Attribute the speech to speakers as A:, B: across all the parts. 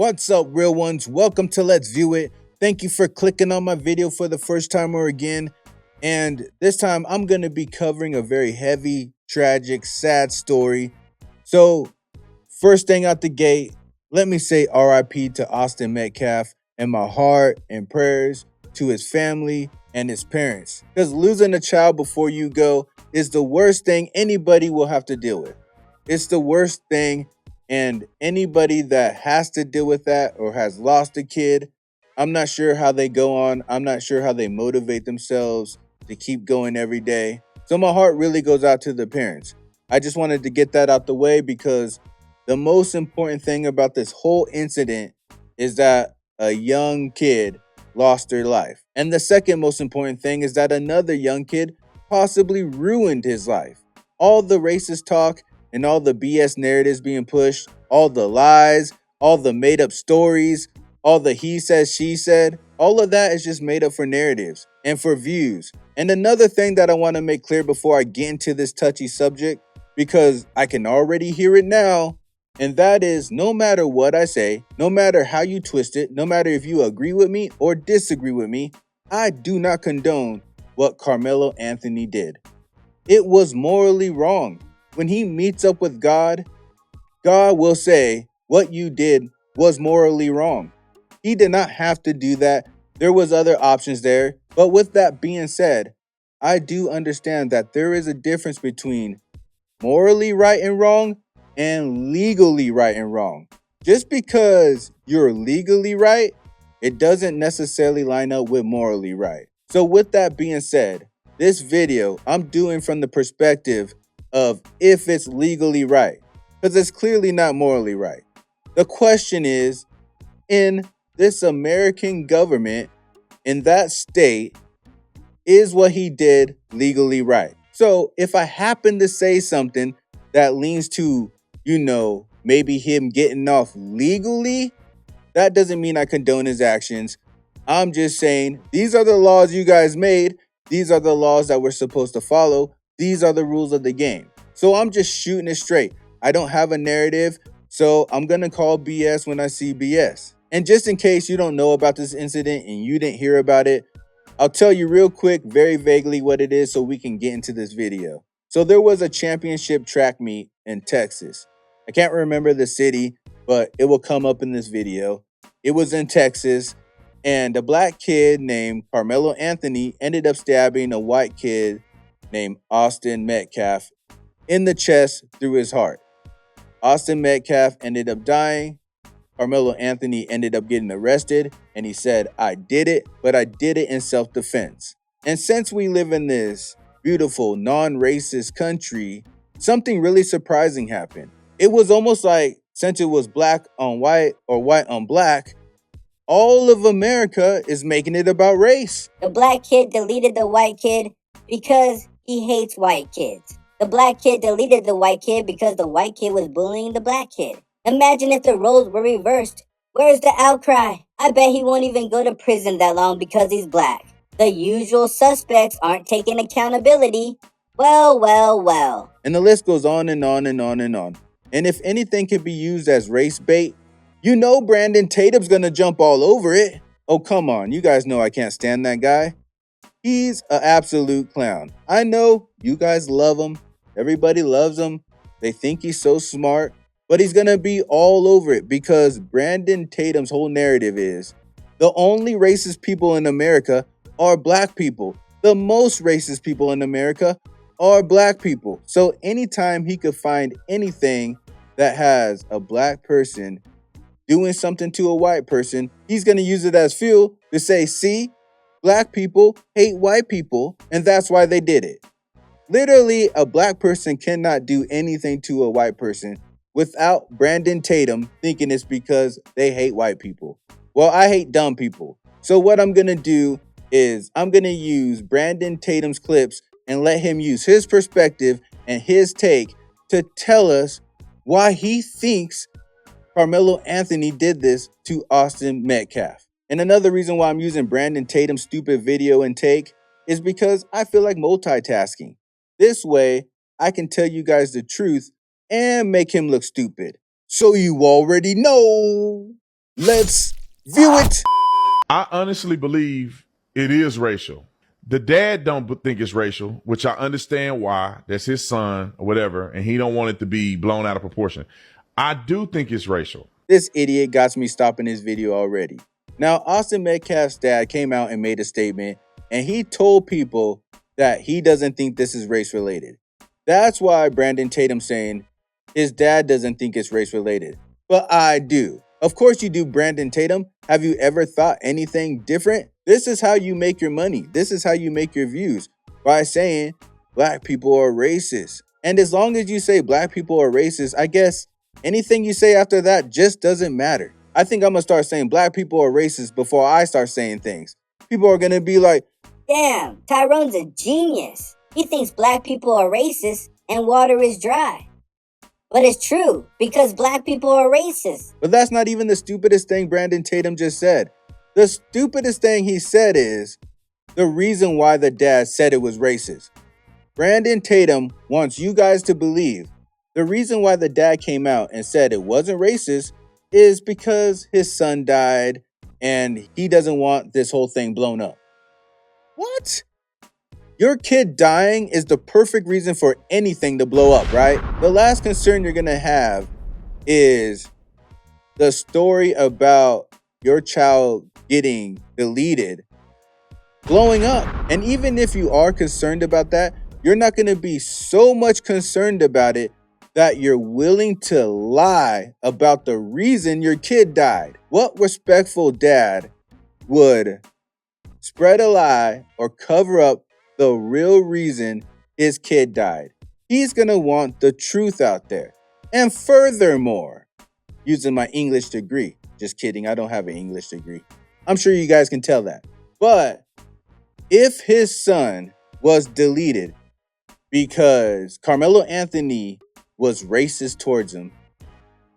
A: What's up, real ones? Welcome to Let's View It. Thank you for clicking on my video for the first time or again. And this time I'm going to be covering a very heavy, tragic, sad story. So, first thing out the gate, let me say RIP to Austin Metcalf and my heart and prayers to his family and his parents. Because losing a child before you go is the worst thing anybody will have to deal with. It's the worst thing. And anybody that has to deal with that or has lost a kid, I'm not sure how they go on. I'm not sure how they motivate themselves to keep going every day. So my heart really goes out to the parents. I just wanted to get that out the way because the most important thing about this whole incident is that a young kid lost their life. And the second most important thing is that another young kid possibly ruined his life. All the racist talk and all the BS narratives being pushed, all the lies, all the made up stories, all the he said, she said, all of that is just made up for narratives and for views. And another thing that I want to make clear before I get into this touchy subject, because I can already hear it now, and that is no matter what I say, no matter how you twist it, no matter if you agree with me or disagree with me, I do not condone what Karmelo Anthony did. It was morally wrong. When he meets up with God, God will say what you did was morally wrong. He did not have to do that. There was other options there. But with that being said, I do understand that there is a difference between morally right and wrong and legally right and wrong. Just because you're legally right, it doesn't necessarily line up with morally right. So with that being said, this video I'm doing from the perspective of if it's legally right, because it's clearly not morally right. The question is, in this American government, in that state, is what he did legally right? So if I happen to say something that leans to, maybe him getting off legally, that doesn't mean I condone his actions. I'm just saying these are the laws you guys made. These are the laws that we're supposed to follow. These are the rules of the game. So I'm just shooting it straight. I don't have a narrative, so I'm going to call BS when I see BS. And just in case you don't know about this incident and you didn't hear about it, I'll tell you real quick, very vaguely what it is so we can get into this video. So there was a championship track meet in Texas. I can't remember the city, but it will come up in this video. It was in Texas, and a black kid named Karmelo Anthony ended up stabbing a white kid named Austin Metcalf in the chest through his heart. Austin Metcalf ended up dying. Karmelo Anthony ended up getting arrested, and he said, I did it, but I did it in self-defense. And since we live in this beautiful, non-racist country, something really surprising happened. It was almost like, since it was black on white or white on black, all of America is making it about race.
B: The black kid deleted the white kid because he hates white kids. The black kid deleted the white kid because the white kid was bullying the black kid. Imagine if the roles were reversed. Where's the outcry? I bet he won't even go to prison that long because he's black. The usual suspects aren't taking accountability. Well.
A: And the list goes on and on and on and on. And if anything can be used as race bait, you know Brandon Tatum's gonna jump all over it. Oh, come on. You guys know I can't stand that guy. He's an absolute clown. I know you guys love him. Everybody loves him. They think he's so smart. But he's going to be all over it because Brandon Tatum's whole narrative is the only racist people in America are black people. The most racist people in America are black people. So anytime he could find anything that has a black person doing something to a white person, he's going to use it as fuel to say, see, black people hate white people, and that's why they did it. Literally, a black person cannot do anything to a white person without Brandon Tatum thinking it's because they hate white people. Well, I hate dumb people. So what I'm going to do is I'm going to use Brandon Tatum's clips and let him use his perspective and his take to tell us why he thinks Karmelo Anthony did this to Austin Metcalf. And another reason why I'm using Brandon Tatum's stupid video and take is because I feel like multitasking. This way, I can tell you guys the truth and make him look stupid. So you already know. Let's view it.
C: I honestly believe it is racial. The dad don't think it's racial, which I understand why. That's his son or whatever, and he don't want it to be blown out of proportion. I do think it's racial.
A: This idiot got me stopping his video already. Now, Austin Metcalf's dad came out and made a statement, and he told people that he doesn't think this is race related. That's why Brandon Tatum's saying his dad doesn't think it's race related. But I do. Of course you do, Brandon Tatum. Have you ever thought anything different? This is how you make your money. This is how you make your views, by saying black people are racist. And as long as you say black people are racist, I guess anything you say after that just doesn't matter. I think I'm gonna start saying black people are racist before I start saying things. People are gonna be like,
B: Damn, Tyrone's a genius. He thinks black people are racist and water is dry. But it's true, because black people are racist.
A: but that's not even the stupidest thing Brandon Tatum just said. The stupidest thing he said is the reason why the dad said it was racist. Brandon Tatum wants you guys to believe the reason why the dad came out and said it wasn't racist is because his son died and he doesn't want this whole thing blown up. What? Your kid dying is the perfect reason for anything to blow up, right? The last concern you're gonna have is the story about your child getting deleted blowing up. And even if you are concerned about that, you're not gonna be so much concerned about it that you're willing to lie about the reason your kid died. What respectful dad would spread a lie or cover up the real reason his kid died? He's gonna want the truth out there. And furthermore, using my English degree, just kidding, I don't have an English degree. I'm sure you guys can tell that. But if his son was deleted because Karmelo Anthony was racist towards him,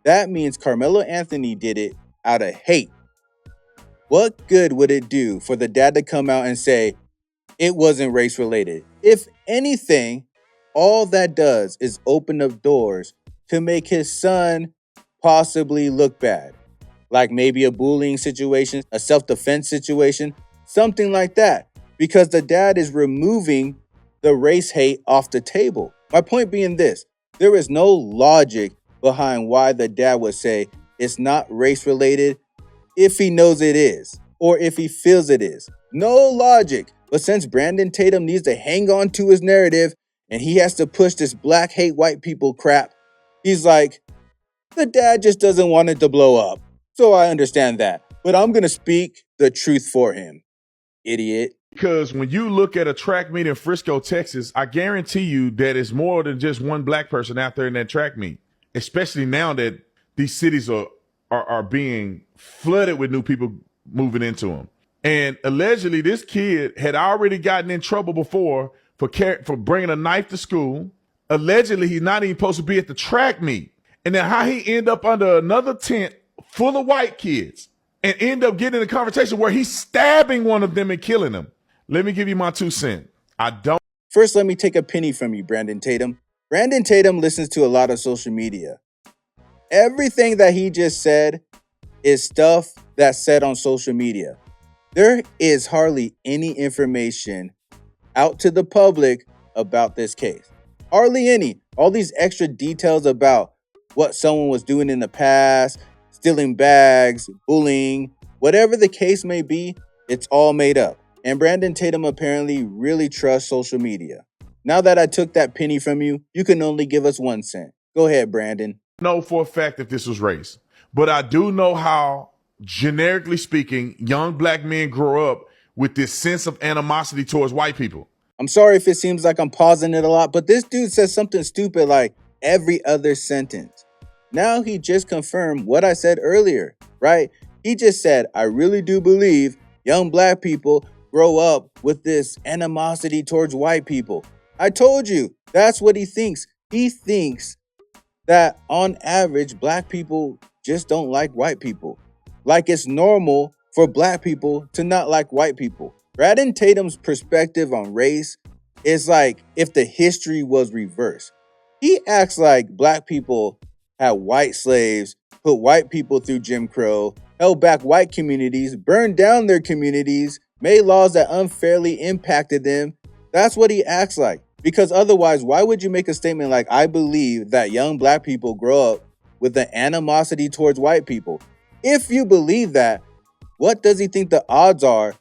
A: that means Karmelo Anthony did it out of hate. What good would it do for the dad to come out and say it wasn't race related? If anything, all that does is open up doors to make his son possibly look bad. Like maybe a bullying situation, a self-defense situation, something like that. Because the dad is removing the race hate off the table. My point being this, there is no logic behind why the dad would say it's not race related if he knows it is, or if he feels it is. No logic. But since Brandon Tatum needs to hang on to his narrative and he has to push this black hate white people crap, he's like, the dad just doesn't want it to blow up. So I understand that. But I'm going to speak the truth for him. Idiot.
C: Because when you look at a track meet in Frisco, Texas, I guarantee you that it's more than just one black person out there in that track meet, especially now that these cities are being flooded with new people moving into them. And allegedly, this kid had already gotten in trouble before for bringing a knife to school. Allegedly, he's not even supposed to be at the track meet. And then how he end up under another tent full of white kids and end up getting in a conversation where he's stabbing one of them and killing them. Let me give you my 2 cents.
A: First, let me take a penny from you, Brandon Tatum. Brandon Tatum listens to a lot of social media. Everything that he just said is stuff that's said on social media. There is hardly any information out to the public about this case. Hardly any. All these extra details about what someone was doing in the past, stealing bags, bullying, whatever the case may be, it's all made up. And Brandon Tatum apparently really trusts social media. Now that I took that penny from you, you can only give us 1 cent. Go ahead, Brandon.
C: Know for a fact if this was race, but I do know how, generically speaking, young black men grow up with this sense of animosity towards white people.
A: I'm sorry if it seems like I'm pausing it a lot, but this dude says something stupid like every other sentence. Now he just confirmed what I said earlier, right? He just said, I really do believe young black people grow up with this animosity towards white people. I told you, that's what he thinks. He thinks that on average, black people just don't like white people. Like it's normal for black people to not like white people. Brandon Tatum's perspective on race is like if the history was reversed. He acts like black people had white slaves, put white people through Jim Crow, held back white communities, burned down their communities, made laws that unfairly impacted them. That's what he acts like. Because otherwise, why would you make a statement like, I believe that young black people grow up with an animosity towards white people? If you believe that, what does he think the odds are,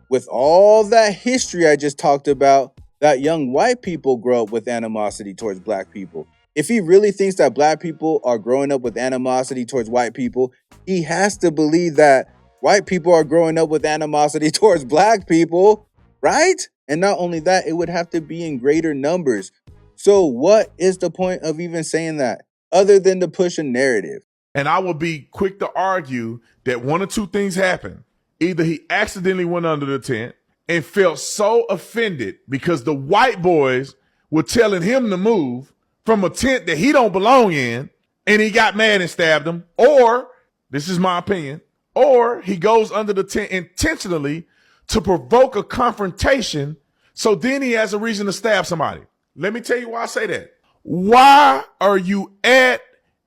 A: with all that history I just talked about, that young white people grow up with animosity towards black people? If he really thinks that black people are growing up with animosity towards white people, he has to believe that white people are growing up with animosity towards black people, right? And not only that, it would have to be in greater numbers. So what is the point of even saying that, other than to push a narrative?
C: And I would be quick to argue that one or two things happened. Either he accidentally went under the tent and felt so offended because the white boys were telling him to move from a tent that he don't belong in, and he got mad and stabbed him. Or, this is my opinion, or he goes under the tent intentionally to provoke a confrontation, so then he has a reason to stab somebody. Let me tell you why I say that. Why are you at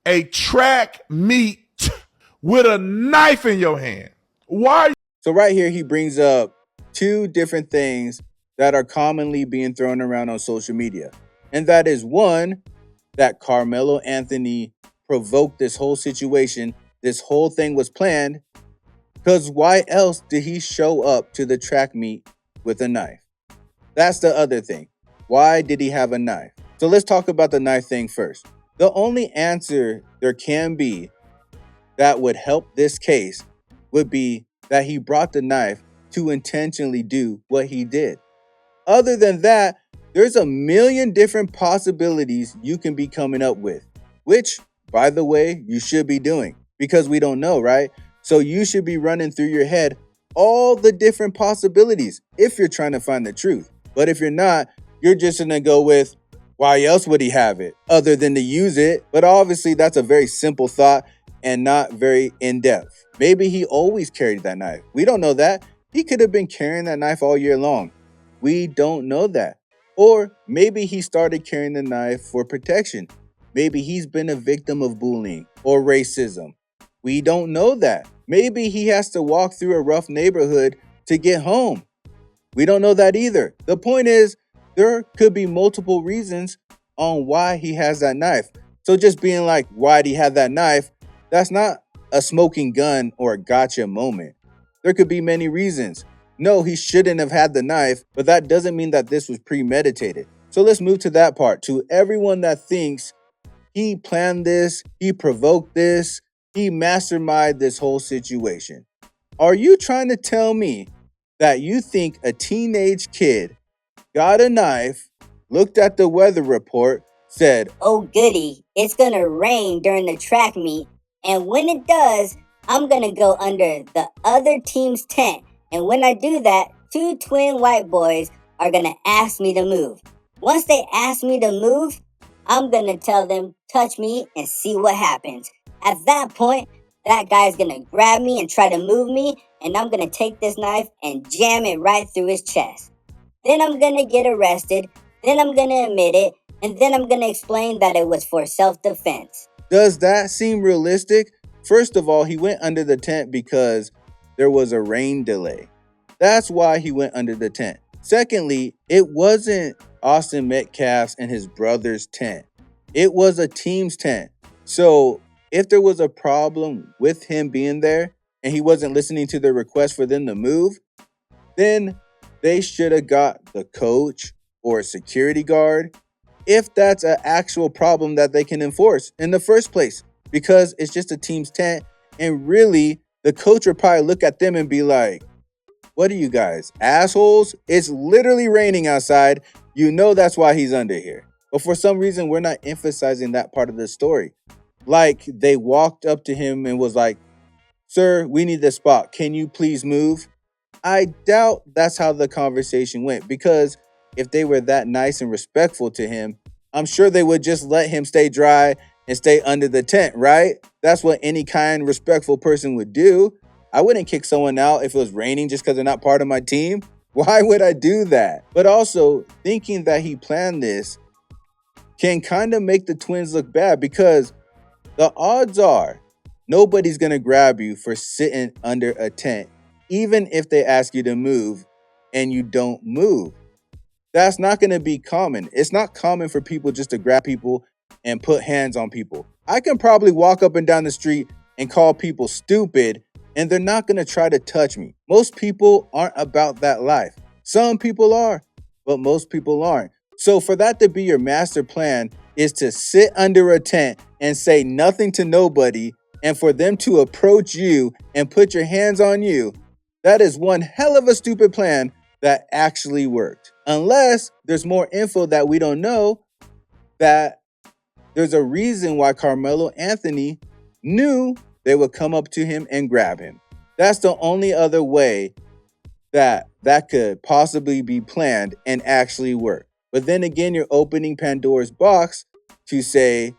C: a track meet with a knife in your hand? Why?
A: So right here, he brings up two different things that are commonly being thrown around on social media. And that is, one, that Karmelo Anthony provoked this whole situation. This whole thing was planned, because why else did he show up to the track meet with a knife? That's the other thing. Why did he have a knife? So let's talk about the knife thing first. The only answer there can be that would help this case would be that he brought the knife to intentionally do what he did. Other than that, there's a million different possibilities you can be coming up with, which, by the way, you should be doing, because we don't know, right? So you should be running through your head all the different possibilities if you're trying to find the truth. But if you're not, you're just going to go with, why else would he have it other than to use it? But obviously, that's a very simple thought and not very in-depth. Maybe he always carried that knife. We don't know that. He could have been carrying that knife all year long. We don't know that. Or maybe he started carrying the knife for protection. Maybe he's been a victim of bullying or racism. We don't know that. Maybe he has to walk through a rough neighborhood to get home. We don't know that either. The point is, there could be multiple reasons on why he has that knife. So just being like, why'd he have that knife? That's not a smoking gun or a gotcha moment. There could be many reasons. No, he shouldn't have had the knife, but that doesn't mean that this was premeditated. So let's move to that part. To everyone that thinks he planned this, he provoked this, he masterminded this whole situation. Are you trying to tell me that you think a teenage kid got a knife, looked at the weather report, said,
B: "Oh goody, it's gonna rain during the track meet, and when it does, I'm gonna go under the other team's tent, and when I do that, two twin white boys are gonna ask me to move. Once they ask me to move, I'm gonna tell them, touch me and see what happens. At that point, that guy's gonna grab me and try to move me, and I'm gonna take this knife and jam it right through his chest. Then I'm gonna get arrested, then I'm gonna admit it, and then I'm gonna explain that it was for self-defense."
A: does that seem realistic? First of all, he went under the tent because there was a rain delay. That's why he went under the tent. Secondly, it wasn't Austin Metcalf's and his brother's tent. It was a team's tent. So if there was a problem with him being there and he wasn't listening to the request for them to move, then they should have got the coach or a security guard, if that's an actual problem that they can enforce in the first place, because it's just a team's tent. And really, the coach would probably look at them and be like, what are you guys, assholes? It's literally raining outside. You know that's why he's under here. But for some reason, we're not emphasizing that part of the story. Like, they walked up to him and was like, "Sir, we need this spot. Can you please move?" I doubt that's how the conversation went, because if they were that nice and respectful to him, I'm sure they would just let him stay dry and stay under the tent, right? That's what any kind, respectful person would do. I wouldn't kick someone out if it was raining just because they're not part of my team. Why would I do that? But also, thinking that he planned this can kind of make the twins look bad, because the odds are Nobody's gonna grab you for sitting under a tent, even if they ask you to move and you don't move. That's not gonna be common. It's not common for people just to grab people and put hands on people. I can probably walk up and down the street and call people stupid, and they're not gonna try to touch me. Most people aren't about that life. Some people are, but most people aren't. So for that to be your master plan is to sit under a tent and say nothing to nobody, and for them to approach you and put your hands on you, that is one hell of a stupid plan that actually worked. Unless there's more info that we don't know, that there's a reason why Karmelo Anthony knew they would come up to him and grab him. That's the only other way that could possibly be planned and actually work. But then again, you're opening Pandora's box to say,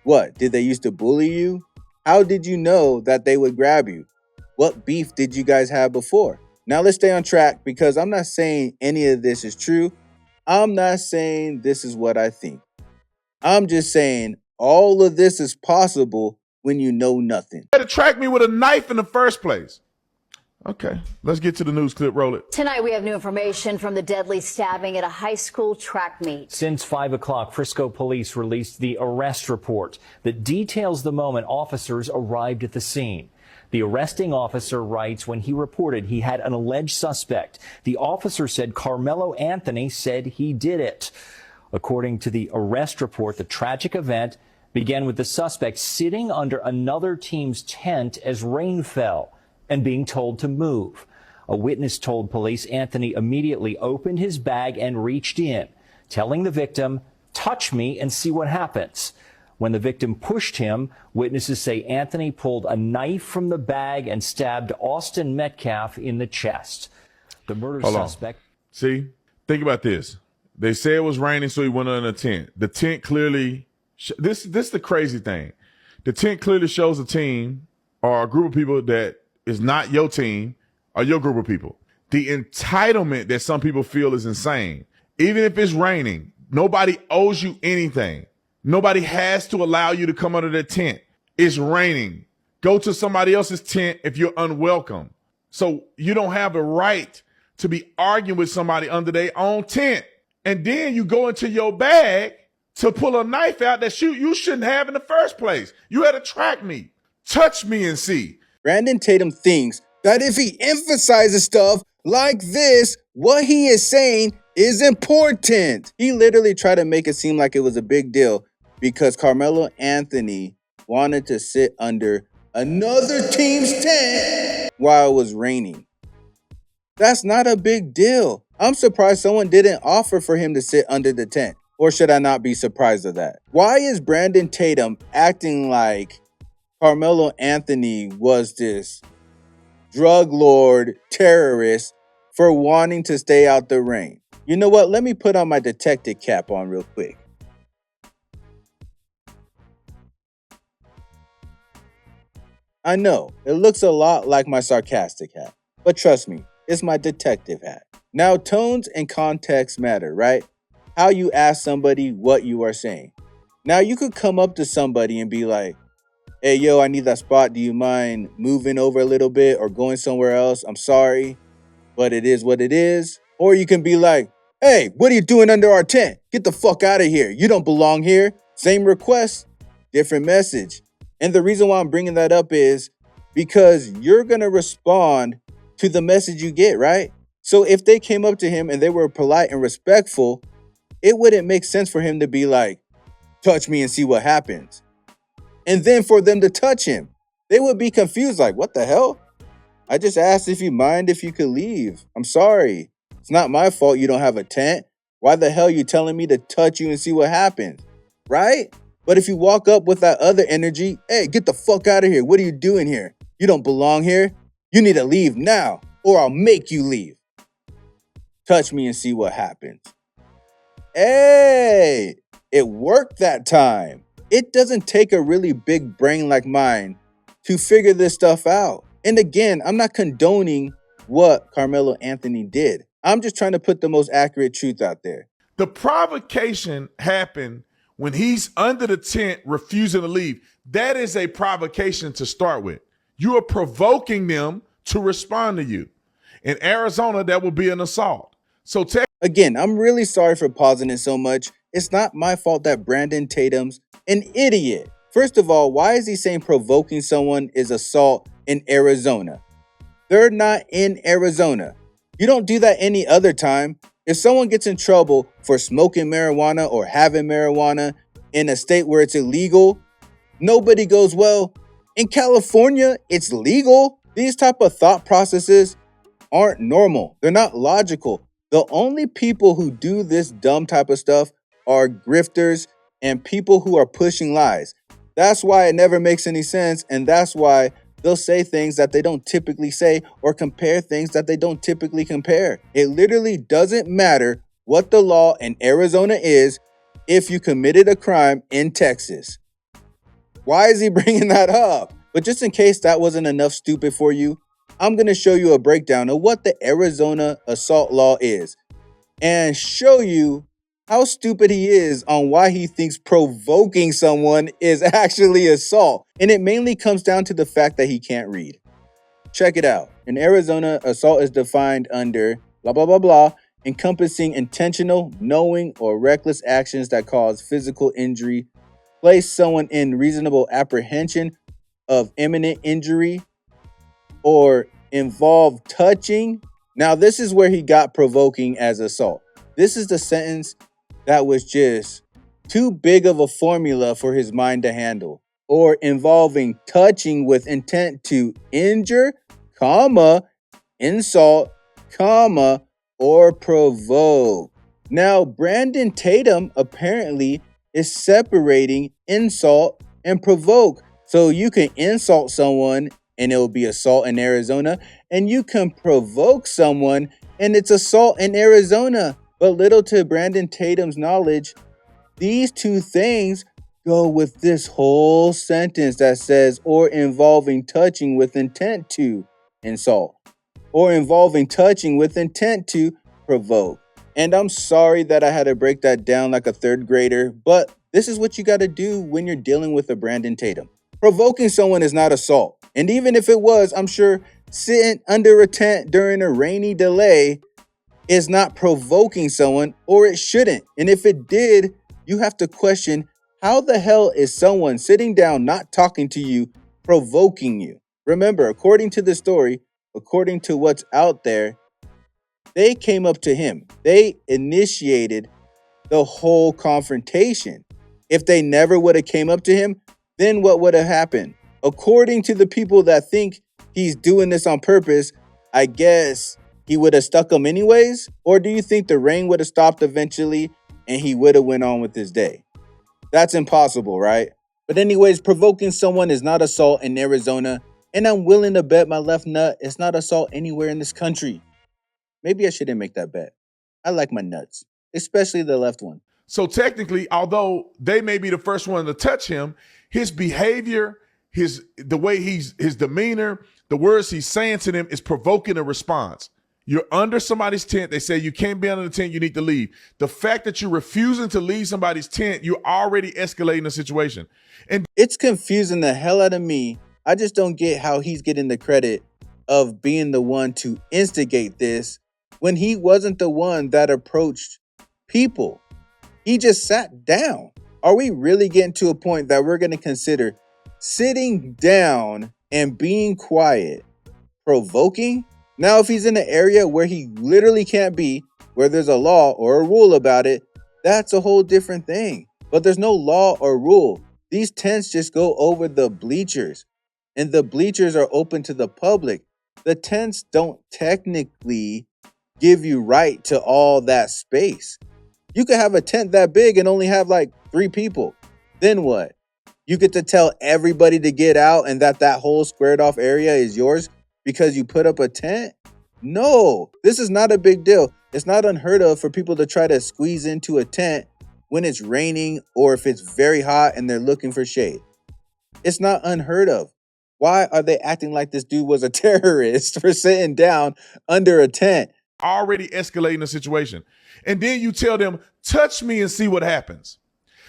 A: what? Did they used to bully you? How did you know that they would grab you? What beef did you guys have before? Now let's stay on track, because I'm not saying any of this is true. I'm not saying this is what I think. I'm just saying all of this is possible when you know nothing.
C: They tracked me with a knife in the first place. Okay, let's get to the news clip. Roll it.
D: Tonight, we have new information from the deadly stabbing at a high school track meet.
E: Since 5 o'clock, Frisco police released the arrest report that details the moment officers arrived at the scene. The arresting officer writes when he reported he had an alleged suspect. The officer said Karmelo Anthony said he did it. According to the arrest report, the tragic event began with the suspect sitting under another team's tent as rain fell and being told to move. A witness told police Anthony immediately opened his bag and reached in, telling the victim, "Touch me and see what happens." When the victim pushed him, witnesses say Anthony pulled a knife from the bag and stabbed Austin Metcalf in the chest. The murder suspect.
C: See, think about this. They say it was raining, so he went under a tent. The tent clearly, this is the crazy thing. The tent clearly shows a team or a group of people that is not your team or your group of people. The entitlement that some people feel is insane. Even if it's raining, nobody owes you anything. Nobody has to allow you to come under their tent. It's raining. Go to somebody else's tent if you're unwelcome. So you don't have the right to be arguing with somebody under their own tent. And then you go into your bag to pull a knife out that you shouldn't have in the first place. You had to track me. Touch me and see.
A: Brandon Tatum thinks that if he emphasizes stuff like this, what he is saying is important. He literally tried to make it seem like it was a big deal because Karmelo Anthony wanted to sit under another team's tent while it was raining. That's not a big deal. I'm surprised someone didn't offer for him to sit under the tent. Or should I not be surprised of that? Why is Brandon Tatum acting like Karmelo Anthony was this drug lord terrorist for wanting to stay out the rain? You know what? Let me put on my detective cap on real quick. I know, it looks a lot like my sarcastic hat, but trust me, it's my detective hat. Now, tones and context matter, right? How you ask somebody what you are saying. Now, you could come up to somebody and be like, "Hey, yo, I need that spot. Do you mind moving over a little bit or going somewhere else? I'm sorry, but it is what it is." Or you can be like, "Hey, what are you doing under our tent? Get the fuck out of here. You don't belong here." Same request, different message. And the reason why I'm bringing that up is because you're going to respond to the message you get, right? So if they came up to him and they were polite and respectful, it wouldn't make sense for him to be like, "Touch me and see what happens." And then for them to touch him, they would be confused like, "What the hell? I just asked if you mind if you could leave. I'm sorry. It's not my fault you don't have a tent. Why the hell you telling me to touch you and see what happens?" Right? But if you walk up with that other energy, "Hey, get the fuck out of here. What are you doing here? You don't belong here. You need to leave now or I'll make you leave. Touch me and see what happens." Hey, it worked that time. It doesn't take a really big brain like mine to figure this stuff out. And again, I'm not condoning what Karmelo Anthony did. I'm just trying to put the most accurate truth out there.
C: The provocation happened When he's under the tent refusing to leave, that is a provocation to start with. You are provoking them to respond to you. In Arizona, that would be an assault. So
A: Again, I'm really sorry for pausing it so much. It's not my fault that Brandon Tatum's an idiot. First of all, why is he saying provoking someone is assault in Arizona? They're not in Arizona. You don't do that any other time. If someone gets in trouble for smoking marijuana or having marijuana in a state where it's illegal, nobody goes, well, in California, it's legal. These type of thought processes aren't normal. They're not logical. The only people who do this dumb type of stuff are grifters and people who are pushing lies. That's why it never makes any sense, and that's why they'll say things that they don't typically say or compare things that they don't typically compare. It literally doesn't matter what the law in Arizona is if you committed a crime in Texas. Why is he bringing that up? But just in case that wasn't enough stupid for you, I'm going to show you a breakdown of what the Arizona assault law is and show you how stupid he is on why he thinks provoking someone is actually assault. And it mainly comes down to the fact that he can't read. Check it out. In Arizona, assault is defined under blah, blah, blah, blah, encompassing intentional, knowing, or reckless actions that cause physical injury, place someone in reasonable apprehension of imminent injury, or involve touching. Now, this is where he got provoking as assault. This is the sentence that was just too big of a formula for his mind to handle. Or involving touching with intent to injure, comma, insult, comma, or provoke. Now, Brandon Tatum apparently is separating insult and provoke. So you can insult someone and it will be assault in Arizona, and you can provoke someone and it's assault in Arizona. But little to Brandon Tatum's knowledge, these two things go with this whole sentence that says, or involving touching with intent to insult, or involving touching with intent to provoke. And I'm sorry that I had to break that down like a third grader, but this is what you got to do when you're dealing with a Brandon Tatum. Provoking someone is not assault. And even if it was, I'm sure sitting under a tent during a rainy delay is not provoking someone, or it shouldn't. And if it did, you have to question, how the hell is someone sitting down not talking to you provoking you? Remember, according to the story, according to what's out there, they came up to him. They initiated the whole confrontation. If they never would have came up to him, then what would have happened? According to the people that think he's doing this on purpose, I guess he would have stuck him anyways? Or do you think the rain would have stopped eventually and he would have went on with his day? That's impossible, right? But anyways, provoking someone is not assault in Arizona, and I'm willing to bet my left nut is not assault anywhere in this country. Maybe I shouldn't make that bet. I like my nuts, especially the left one.
C: So technically, although they may be the first one to touch him, his behavior, his demeanor, the words he's saying to them is provoking a response. You're under somebody's tent. They say you can't be under the tent. You need to leave. The fact that you're refusing to leave somebody's tent, you're already escalating the situation. And
A: it's confusing the hell out of me. I just don't get how he's getting the credit of being the one to instigate this when he wasn't the one that approached people. He just sat down. Are we really getting to a point that we're going to consider sitting down and being quiet provoking? Now, if he's in an area where he literally can't be, where there's a law or a rule about it, that's a whole different thing. But there's no law or rule. These tents just go over the bleachers, and the bleachers are open to the public. The tents don't technically give you right to all that space. You could have a tent that big and only have like 3 people. Then what? You get to tell everybody to get out and that whole squared off area is yours because you put up a tent? No, this is not a big deal. It's not unheard of for people to try to squeeze into a tent when it's raining or if it's very hot and they're looking for shade. It's not unheard of. Why are they acting like this dude was a terrorist for sitting down under a tent?
C: Already escalating the situation. And then you tell them, touch me and see what happens.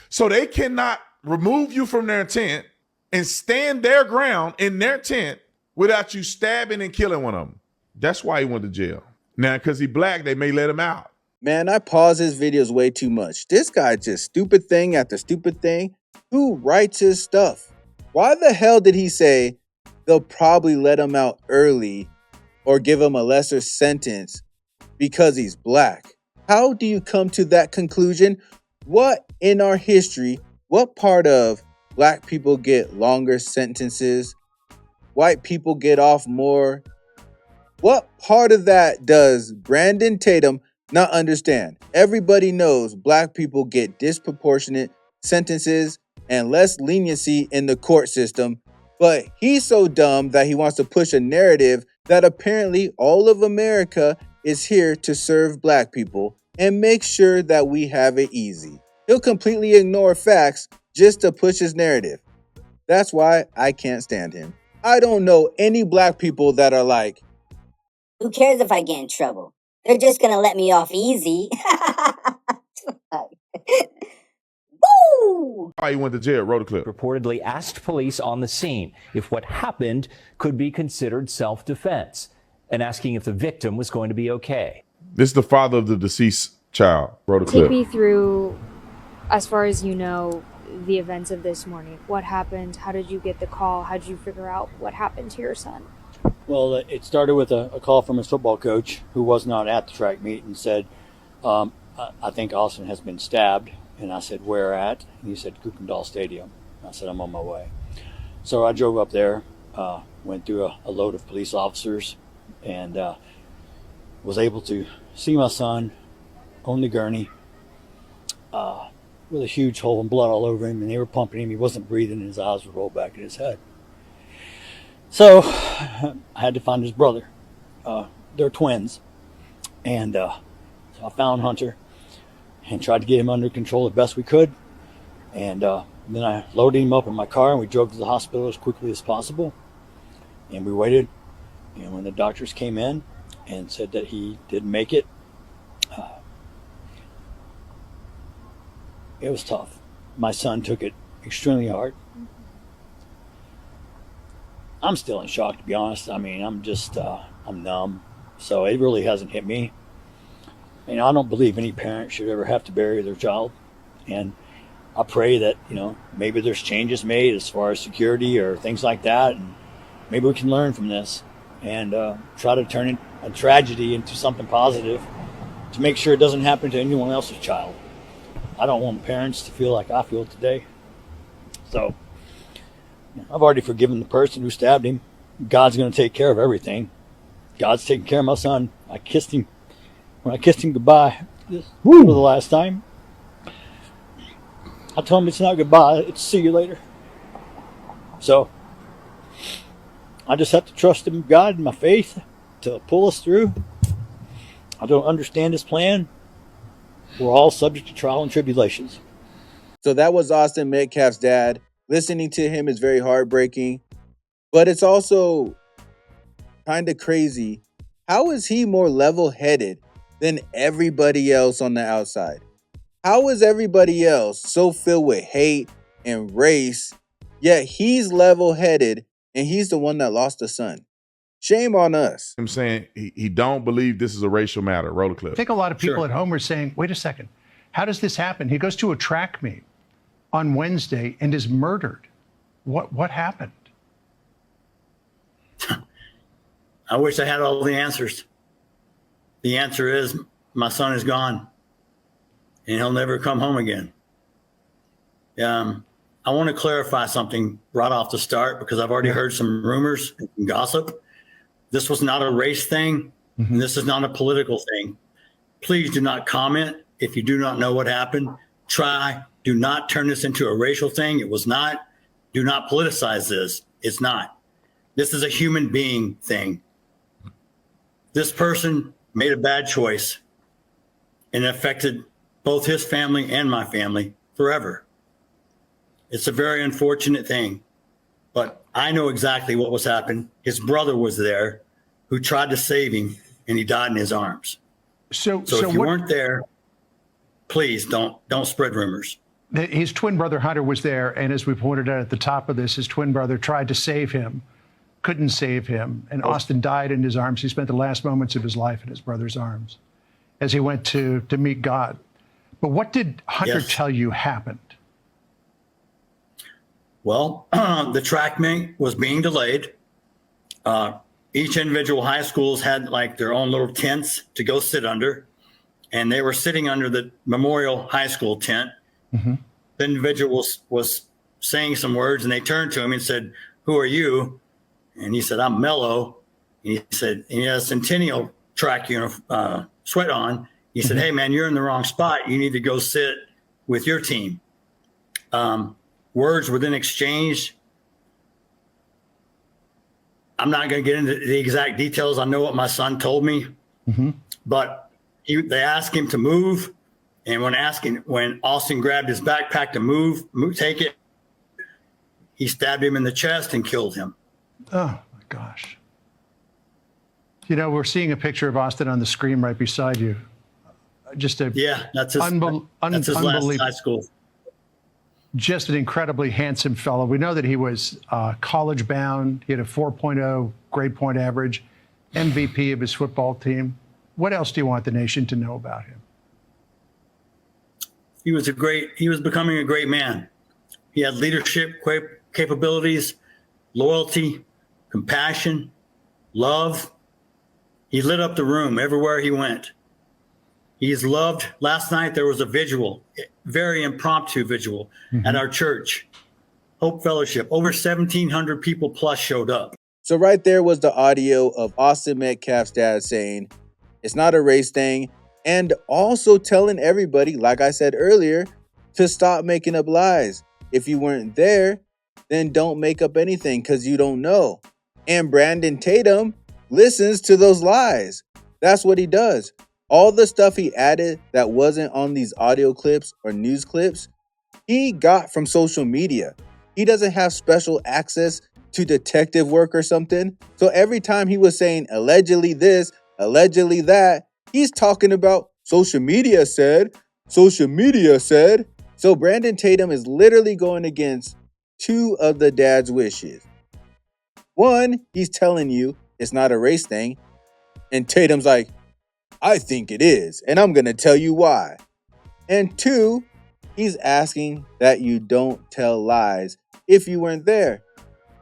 C: So they cannot remove you from their tent and stand their ground in their tent without you stabbing and killing one of them. That's why he went to jail. Now, because he black, they may let him out.
A: Man, I pause his videos way too much. This guy just stupid thing after stupid thing. Who writes his stuff? Why the hell did he say they'll probably let him out early or give him a lesser sentence because he's black? How do you come to that conclusion? What in our history, what part of black people get longer sentences? White people get off more? What part of that does Brandon Tatum not understand? Everybody knows black people get disproportionate sentences and less leniency in the court system, but he's so dumb that he wants to push a narrative that apparently all of America is here to serve black people and make sure that we have it easy. He'll completely ignore facts just to push his narrative. That's why I can't stand him. I don't know any black people that are like,
B: who cares if I get in trouble? They're just gonna let me off easy. Woo!
C: Why he went to jail, wrote a clip.
E: Reportedly asked police on the scene if what happened could be considered self-defense and asking if the victim was going to be okay.
C: This is the father of the deceased child, wrote a clip.
F: Take me through, as far as you know, the events of this morning. What happened? How did you get the call? How did you figure out what happened to your son?
G: Well, it started with a call from his football coach who was not at the track meet and said, I think Austin has been stabbed. And I said, where at? And he said, Kukendall Stadium. I said, I'm on my way. So I drove up there, went through a load of police officers, and was able to see my son on the gurney with a huge hole and blood all over him, and they were pumping him. He wasn't breathing, and his eyes were rolled back in his head. So I had to find his brother. They're twins. And so I found Hunter and tried to get him under control as best we could. And then I loaded him up in my car, and we drove to the hospital as quickly as possible. And we waited. And when the doctors came in and said that he didn't make it, it was tough. My son took it extremely hard. I'm still in shock, to be honest. I mean, I'm numb. So it really hasn't hit me. I don't believe any parent should ever have to bury their child. And I pray that, maybe there's changes made as far as security or things like that. And maybe we can learn from this and try to turn a tragedy into something positive to make sure it doesn't happen to anyone else's child. I don't want parents to feel like I feel today. So I've already forgiven the person who stabbed him. God's going to take care of everything. God's taking care of my son. I kissed him. When I kissed him goodbye for the last time, I told him it's not goodbye, it's see you later. So I just have to trust in God and my faith to pull us through. I don't understand his plan. We're all subject to trial and tribulations.
A: so that was Austin Metcalf's dad. Listening to him is very heartbreaking, but it's also kind of crazy. How is he more level-headed than everybody else on the outside? How is everybody else so filled with hate and race, yet he's level-headed and he's the one that lost a son? Shame on us.
C: I'm saying he don't believe this is a racial matter. Roll a clip.
H: I think a lot of people at home are saying, wait a second, how does this happen? He goes to a track meet on Wednesday and is murdered. What happened?
G: I wish I had all the answers. The answer is my son is gone and he'll never come home again. I want to clarify something right off the start because I've already heard some rumors and gossip. This was not a race thing. And this is not a political thing. Please do not comment if you do not know what happened. Do not turn this into a racial thing. It was not. Do not politicize this. It's not. This is a human being thing. This person made a bad choice and it affected both his family and my family forever. It's a very unfortunate thing, but I know exactly what was happening. His brother was there who tried to save him and he died in his arms. So if you weren't there, please don't spread rumors.
H: His twin brother Hunter was there, and as we pointed out at the top of this, his twin brother tried to save him, couldn't save him, and Austin died in his arms. He spent the last moments of his life in his brother's arms as he went to meet God. But what did Hunter tell you happened?
G: Well, the track meet was being delayed. Each individual high schools had like their own little tents to go sit under, and they were sitting under the Memorial High School tent. Mm-hmm. The individual was saying some words, and they turned to him and said, "Who are you?" And he said, "I'm Mello." And he said, and he had a Centennial track sweat on. He said, "Hey, man, you're in the wrong spot. You need to go sit with your team." Words were then exchanged. I'm not going to get into the exact details. I know what my son told me, but they asked him to move. And when Austin grabbed his backpack to move, take it, he stabbed him in the chest and killed him.
H: Oh, my gosh. You know, we're seeing a picture of Austin on the screen right beside you. Just a
G: that's his last high school.
H: Just an incredibly handsome fellow. We know that he was college bound. He had a 4.0 grade point average, MVP of his football team. What else do you want the nation to know about him?
G: He was becoming a great man. He had leadership capabilities, loyalty, compassion, love. He lit up the room everywhere he went. He's loved. Last night there was a vigil, very impromptu vigil at our church, Hope Fellowship. Over 1,700 people plus showed up.
A: So right there was the audio of Austin Metcalf's dad saying, it's not a race thing, and also telling everybody, like I said earlier, to stop making up lies. If you weren't there, then don't make up anything because you don't know. And Brandon Tatum listens to those lies. That's what he does. All the stuff he added that wasn't on these audio clips or news clips, he got from social media. He doesn't have special access to detective work or something. So every time he was saying allegedly this, allegedly that, he's talking about social media said. So Brandon Tatum is literally going against two of the dad's wishes. One, he's telling you it's not a race thing. And Tatum's like, I think it is, and I'm going to tell you why. And two, he's asking that you don't tell lies if you weren't there.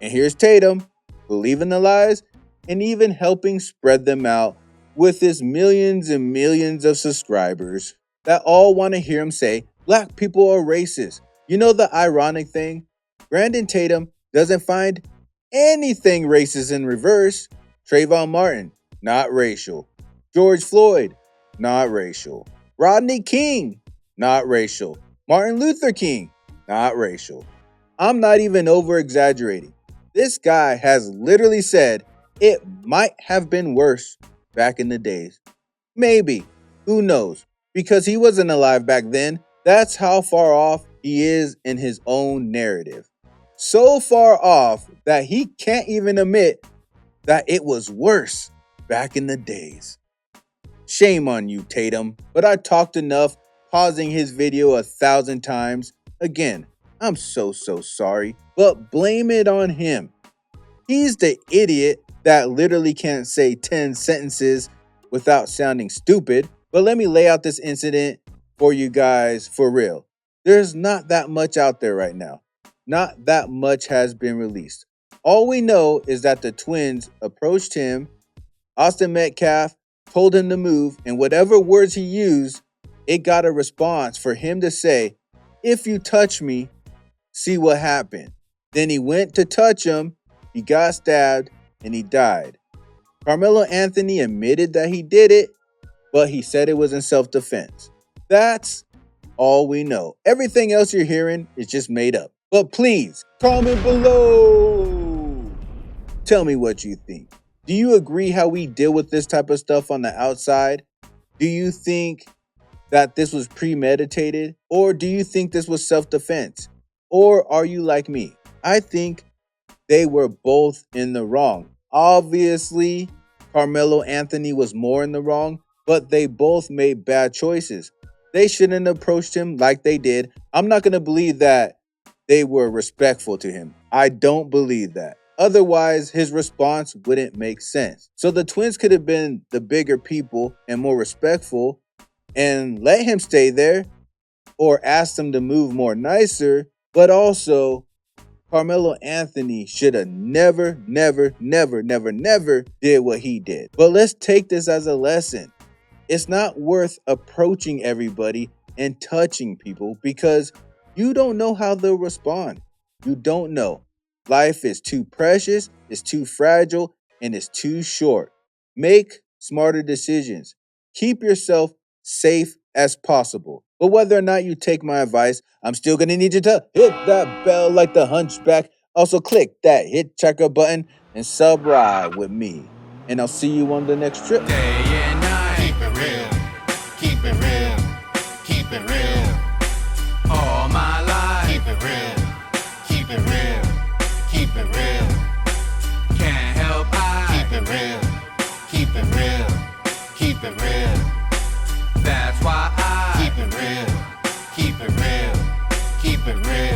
A: And here's Tatum, believing the lies and even helping spread them out with his millions and millions of subscribers that all want to hear him say black people are racist. You know the ironic thing? Brandon Tatum doesn't find anything racist in reverse. Trayvon Martin, not racial. George Floyd, not racial. Rodney King, not racial. Martin Luther King, not racial. I'm not even over exaggerating. This guy has literally said it might have been worse back in the days. Maybe. Who knows? Because he wasn't alive back then. That's how far off he is in his own narrative. So far off that he can't even admit that it was worse back in the days. Shame on you, Tatum, but I talked enough, pausing his video 1,000 times. Again, I'm so sorry, but blame it on him. He's the idiot that literally can't say 10 sentences without sounding stupid. But let me lay out this incident for you guys for real. There's not that much out there right now. Not that much has been released. All we know is that the twins approached him. Austin Metcalf told him to move, and whatever words he used, it got a response for him to say, if you touch me, see what happened. Then he went to touch him, he got stabbed, and he died. Karmelo Anthony admitted that he did it, but he said it was in self-defense. That's all we know. Everything else you're hearing is just made up. But please, comment below. Tell me what you think. Do you agree how we deal with this type of stuff on the outside? Do you think that this was premeditated? Or do you think this was self-defense? Or are you like me? I think they were both in the wrong. Obviously, Karmelo Anthony was more in the wrong, but they both made bad choices. they shouldn't have approached him like they did. I'm not going to believe that they were respectful to him. I don't believe that. Otherwise, his response wouldn't make sense. So the twins could have been the bigger people and more respectful and let him stay there or ask them to move more nicer. But also, Carmelo Anthony should have never did what he did. But let's take this as a lesson. It's not worth approaching everybody and touching people because you don't know how they'll respond. You don't know. Life is too precious, it's too fragile, and it's too short. Make smarter decisions. Keep yourself safe as possible. But whether or not you take my advice, I'm still gonna need you to hit that bell like the hunchback. Also click that hit checker button and sub ride with me. And I'll see you on the next trip.
I: Day and night. Keep it real. Keep it real. Keep it real. All my life. Keep it real. Keep it real. Keep it real. Can't help I. Keep it real. Keep it real. Keep it real. That's why I. Keep it real. Keep it real. Keep it real.